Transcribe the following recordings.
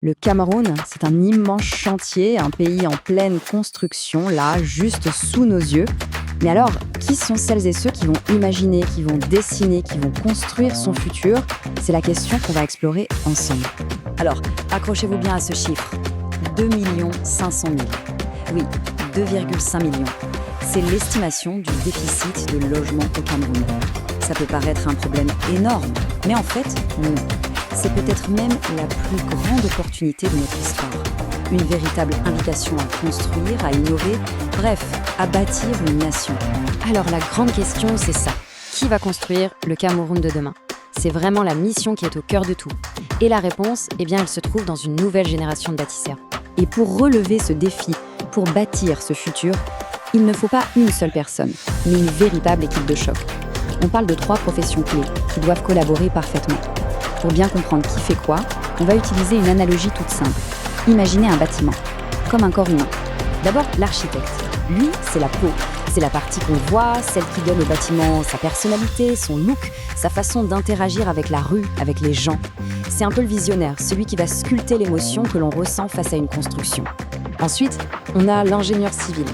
Le Cameroun, c'est un immense chantier, un pays en pleine construction, là, juste sous nos yeux. Mais alors, qui sont celles et ceux qui vont imaginer, qui vont dessiner, qui vont construire son futur? C'est la question qu'on va explorer ensemble. Alors, accrochez-vous bien à ce chiffre. 2 500 000. Oui, 2,5 millions. C'est l'estimation du déficit de logement au Cameroun. Ça peut paraître un problème énorme, mais en fait, non. C'est peut-être même la plus grande opportunité de notre histoire. Une véritable invitation à construire, à innover, bref, à bâtir une nation. Alors la grande question, c'est ça. Qui va construire le Cameroun de demain? C'est vraiment la mission qui est au cœur de tout. Et la réponse, eh bien, elle se trouve dans une nouvelle génération de bâtisseurs. Et pour relever ce défi, pour bâtir ce futur, il ne faut pas une seule personne, mais une véritable équipe de choc. On parle de 3 professions clés qui doivent collaborer parfaitement. Pour bien comprendre qui fait quoi, on va utiliser une analogie toute simple. Imaginez un bâtiment, comme un corps humain. D'abord, l'architecte. Lui, c'est la peau. C'est la partie qu'on voit, celle qui donne au bâtiment sa personnalité, son look, sa façon d'interagir avec la rue, avec les gens. C'est un peu le visionnaire, celui qui va sculpter l'émotion que l'on ressent face à une construction. Ensuite, on a l'ingénieur civil.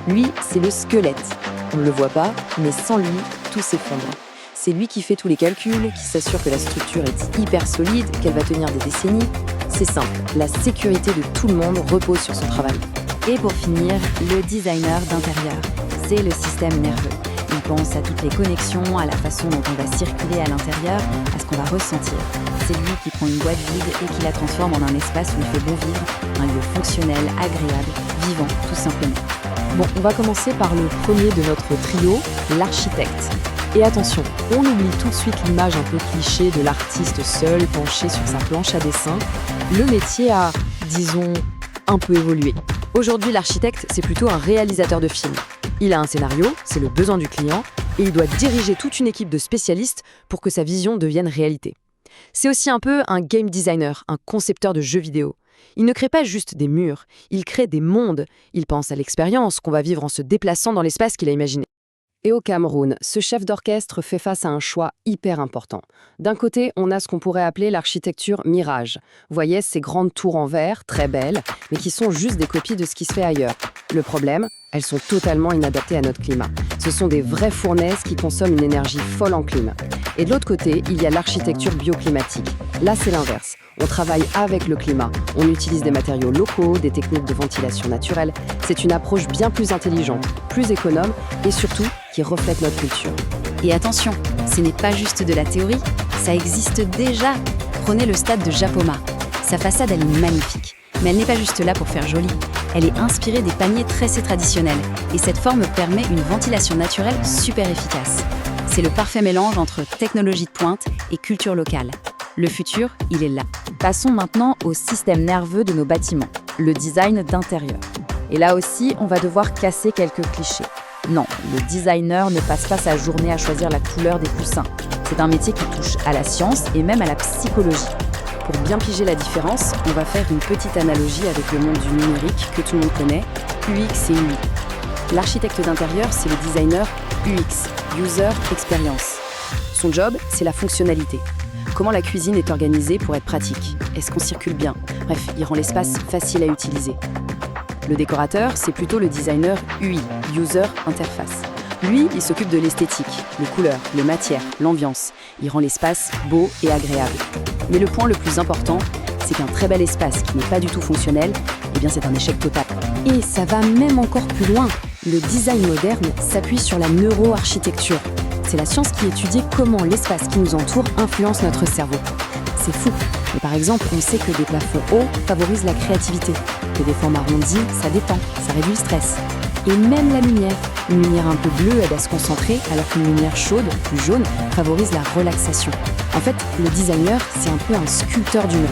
Lui, c'est le squelette. On ne le voit pas, mais sans lui, tout s'effondre. C'est lui qui fait tous les calculs, qui s'assure que la structure est hyper solide, qu'elle va tenir des décennies. C'est simple, la sécurité de tout le monde repose sur son travail. Et pour finir, le designer d'intérieur, c'est le système nerveux. Il pense à toutes les connexions, à la façon dont on va circuler à l'intérieur, à ce qu'on va ressentir. C'est lui qui prend une boîte vide et qui la transforme en un espace où il fait bon vivre, un lieu fonctionnel, agréable, vivant, tout simplement. Bon, on va commencer par le premier de notre trio, l'architecte. Et attention, on oublie tout de suite l'image un peu cliché de l'artiste seul penché sur sa planche à dessin. Le métier a, disons, un peu évolué. Aujourd'hui, l'architecte, c'est plutôt un réalisateur de films. Il a un scénario, c'est le besoin du client, et il doit diriger toute une équipe de spécialistes pour que sa vision devienne réalité. C'est aussi un peu un game designer, un concepteur de jeux vidéo. Il ne crée pas juste des murs, il crée des mondes. Il pense à l'expérience qu'on va vivre en se déplaçant dans l'espace qu'il a imaginé. Et au Cameroun, ce chef d'orchestre fait face à un choix hyper important. D'un côté, on a ce qu'on pourrait appeler l'architecture mirage. Vous voyez, ces grandes tours en verre, très belles, mais qui sont juste des copies de ce qui se fait ailleurs. Le problème, elles sont totalement inadaptées à notre climat. Ce sont des vraies fournaises qui consomment une énergie folle en clim. Et de l'autre côté, il y a l'architecture bioclimatique. Là, c'est l'inverse. On travaille avec le climat. On utilise des matériaux locaux, des techniques de ventilation naturelle. C'est une approche bien plus intelligente, plus économe et surtout qui reflète notre culture. Et attention, ce n'est pas juste de la théorie, ça existe déjà. Prenez le stade de Japoma. Sa façade, elle est magnifique. Mais elle n'est pas juste là pour faire joli. Elle est inspirée des paniers tressés traditionnels. Et cette forme permet une ventilation naturelle super efficace. C'est le parfait mélange entre technologie de pointe et culture locale. Le futur, il est là. Passons maintenant au système nerveux de nos bâtiments, le design d'intérieur. Et là aussi, on va devoir casser quelques clichés. Non, le designer ne passe pas sa journée à choisir la couleur des coussins. C'est un métier qui touche à la science et même à la psychologie. Pour bien piger la différence, on va faire une petite analogie avec le monde du numérique que tout le monde connaît, UX et UI. L'architecte d'intérieur, c'est le designer UX, User Experience. Son job, c'est la fonctionnalité. Comment la cuisine est organisée pour être pratique? Est-ce qu'on circule bien? Bref, il rend l'espace facile à utiliser. Le décorateur, c'est plutôt le designer UI, User Interface. Lui, il s'occupe de l'esthétique, les couleurs, les matières, l'ambiance. Il rend l'espace beau et agréable. Mais le point le plus important, c'est qu'un très bel espace qui n'est pas du tout fonctionnel, eh bien c'est un échec total. Et ça va même encore plus loin. Le design moderne s'appuie sur la neuroarchitecture. C'est la science qui étudie comment l'espace qui nous entoure influence notre cerveau. C'est fou. Mais par exemple, on sait que des plafonds hauts favorisent la créativité, que des formes arrondies, ça détend, ça réduit le stress. Et même la lumière. Une lumière un peu bleue aide à se concentrer, alors qu'une lumière chaude, plus jaune, favorise la relaxation. En fait, le designer, c'est un peu un sculpteur d'humain.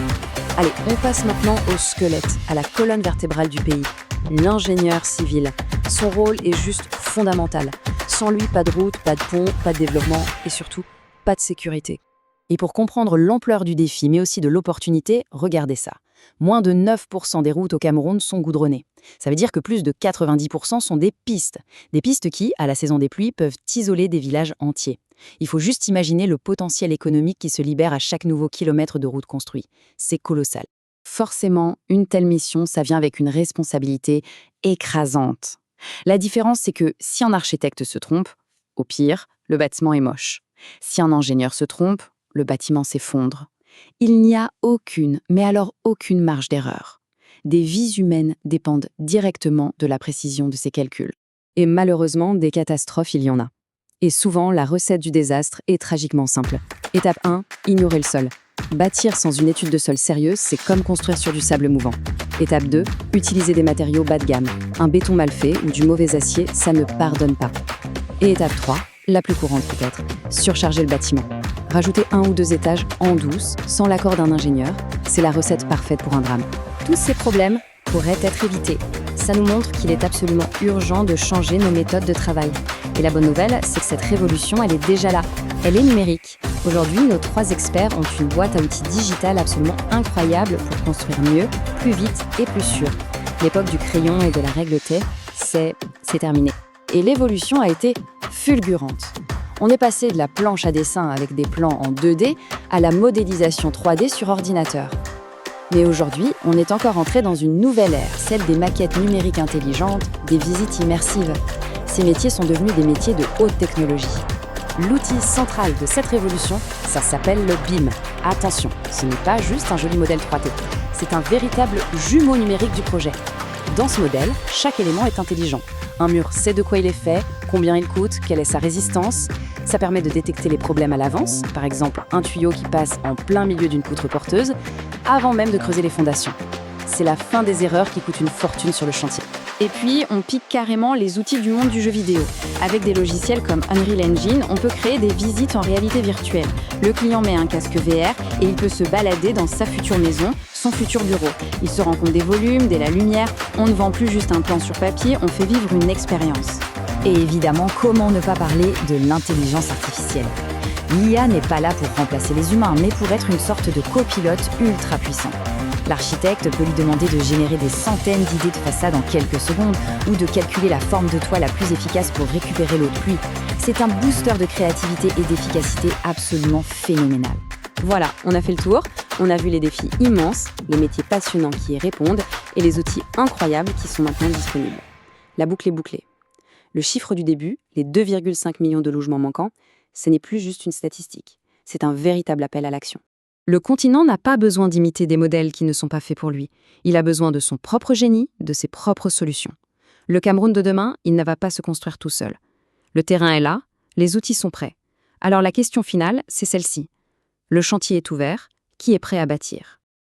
Allez, on passe maintenant au squelette, à la colonne vertébrale du pays. L'ingénieur civil. Son rôle est juste fondamental. Sans lui, pas de route, pas de pont, pas de développement et surtout, pas de sécurité. Et pour comprendre l'ampleur du défi, mais aussi de l'opportunité, regardez ça. Moins de 9% des routes au Cameroun sont goudronnées. Ça veut dire que plus de 90% sont des pistes. Des pistes qui, à la saison des pluies, peuvent isoler des villages entiers. Il faut juste imaginer le potentiel économique qui se libère à chaque nouveau kilomètre de route construit. C'est colossal. Forcément, une telle mission, ça vient avec une responsabilité écrasante. La différence, c'est que si un architecte se trompe, au pire, le bâtiment est moche. Si un ingénieur se trompe, le bâtiment s'effondre. Il n'y a aucune, mais alors aucune marge d'erreur. Des vies humaines dépendent directement de la précision de ces calculs. Et malheureusement, des catastrophes, il y en a. Et souvent, la recette du désastre est tragiquement simple. Étape 1, ignorer le sol. Bâtir sans une étude de sol sérieuse, c'est comme construire sur du sable mouvant. Étape 2, utiliser des matériaux bas de gamme. Un béton mal fait ou du mauvais acier, ça ne pardonne pas. Et étape 3, la plus courante peut-être, surcharger le bâtiment. Rajouter 1 ou 2 étages en douce, sans l'accord d'un ingénieur, c'est la recette parfaite pour un drame. Tous ces problèmes pourraient être évités. Ça nous montre qu'il est absolument urgent de changer nos méthodes de travail. Et la bonne nouvelle, c'est que cette révolution, elle est déjà là. Elle est numérique. Aujourd'hui, nos 3 experts ont une boîte à outils digitale absolument incroyable pour construire mieux, plus vite et plus sûr. L'époque du crayon et de la règle T, c'est terminé. Et l'évolution a été fulgurante. On est passé de la planche à dessin avec des plans en 2D à la modélisation 3D sur ordinateur. Mais aujourd'hui, on est encore entré dans une nouvelle ère, celle des maquettes numériques intelligentes, des visites immersives. Ces métiers sont devenus des métiers de haute technologie. L'outil central de cette révolution, ça s'appelle le BIM. Attention, ce n'est pas juste un joli modèle 3D, c'est un véritable jumeau numérique du projet. Dans ce modèle, chaque élément est intelligent. Un mur sait de quoi il est fait, combien il coûte, quelle est sa résistance. Ça permet de détecter les problèmes à l'avance, par exemple un tuyau qui passe en plein milieu d'une poutre porteuse, avant même de creuser les fondations. C'est la fin des erreurs qui coûtent une fortune sur le chantier. Et puis, on pique carrément les outils du monde du jeu vidéo. Avec des logiciels comme Unreal Engine, on peut créer des visites en réalité virtuelle. Le client met un casque VR et il peut se balader dans sa future maison, son futur bureau. Il se rend compte des volumes, de la lumière. On ne vend plus juste un plan sur papier, on fait vivre une expérience. Et évidemment, comment ne pas parler de l'intelligence artificielle ? L'IA n'est pas là pour remplacer les humains, mais pour être une sorte de copilote ultra puissant. L'architecte peut lui demander de générer des centaines d'idées de façade en quelques secondes ou de calculer la forme de toit la plus efficace pour récupérer l'eau de pluie. C'est un booster de créativité et d'efficacité absolument phénoménal. Voilà, on a fait le tour. On a vu les défis immenses, les métiers passionnants qui y répondent et les outils incroyables qui sont maintenant disponibles. La boucle est bouclée. Le chiffre du début, les 2,5 millions de logements manquants, ce n'est plus juste une statistique. C'est un véritable appel à l'action. Le continent n'a pas besoin d'imiter des modèles qui ne sont pas faits pour lui. Il a besoin de son propre génie, de ses propres solutions. Le Cameroun de demain, il ne va pas se construire tout seul. Le terrain est là, les outils sont prêts. Alors la question finale, c'est celle-ci. Le chantier est ouvert, qui est prêt à bâtir ?